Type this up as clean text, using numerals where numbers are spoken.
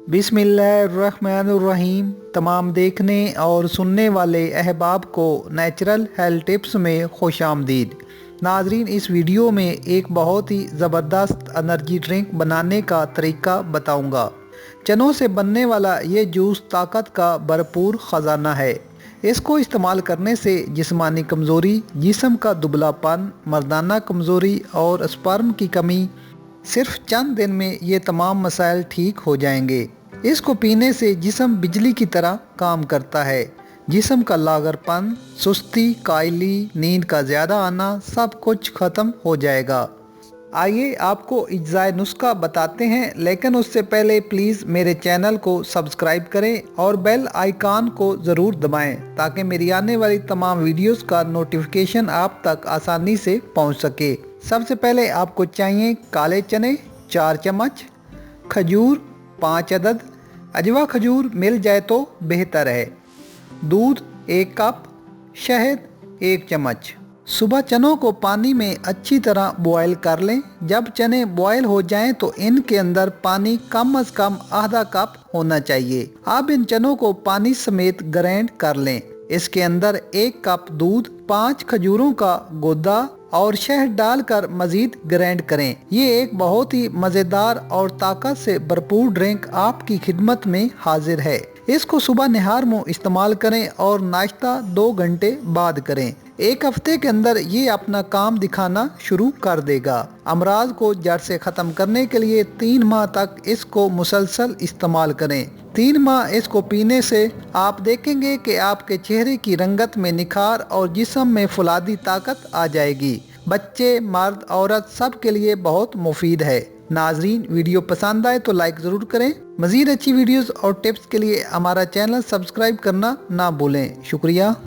बिस्मिल्लाहिर्रहमानिर्रहीम। तमाम देखने और सुनने वाले अहबाब को नेचुरल हेल्थ टिप्स में खुश आमदीद। नाजरीन, इस वीडियो में एक बहुत ही ज़बरदस्त एनर्जी ड्रिंक बनाने का तरीका बताऊंगा। चनों से बनने वाला ये जूस ताकत का भरपूर ख़जाना है। इसको इस्तेमाल करने से जिस्मानी कमज़ोरी, जिस्म का दुबलापन, मर्दाना कमज़ोरी और स्पर्म की कमी, सिर्फ चंद दिन में ये तमाम मसाइल ठीक हो जाएंगे। इसको पीने से जिस्म बिजली की तरह काम करता है। जिस्म का लागरपन, सुस्ती, कायली, नींद का ज़्यादा आना, सब कुछ ख़त्म हो जाएगा। आइए आपको इज्ज़ाए नुस्खा बताते हैं, लेकिन उससे पहले प्लीज़ मेरे चैनल को सब्सक्राइब करें और बेल आइकॉन को ज़रूर दबाएं ताकि मेरी आने वाली तमाम वीडियोस का नोटिफिकेशन आप तक आसानी से पहुंच सके। सबसे पहले आपको चाहिए काले चने 4 चम्मच, खजूर 5 अदद, अजवा खजूर मिल जाए तो बेहतर है, दूध 1 कप, शहद 1 चम्मच। सुबह चनों को पानी में अच्छी तरह बॉयल कर लें। जब चने बॉयल हो जाएं तो इनके अंदर पानी कम से कम आधा कप होना चाहिए। अब इन चनों को पानी समेत ग्राइंड कर लें। इसके अंदर 1 कप दूध, 5 खजूरों का गुदा और शहद डालकर मजीद ग्राइंड करें। ये एक बहुत ही मज़ेदार और ताकत से भरपूर ड्रिंक आपकी खिदमत में हाजिर है। इसको सुबह निहार मुँह इस्तेमाल करें और नाश्ता 2 घंटे बाद करें। 1 हफ्ते के अंदर ये अपना काम दिखाना शुरू कर देगा। अमराज को जड़ से ख़त्म करने के लिए 3 माह तक इसको मुसलसल इस्तेमाल करें। 3 माह इसको पीने से आप देखेंगे कि आपके चेहरे की रंगत में निखार और जिस्म में फुलादी ताकत आ जाएगी। बच्चे, मर्द, औरत सब के लिए बहुत मुफीद है। नाजरीन, वीडियो पसंद आए तो लाइक ज़रूर करें। मज़ीद अच्छी वीडियोस और टिप्स के लिए हमारा चैनल सब्सक्राइब करना ना भूलें। शुक्रिया।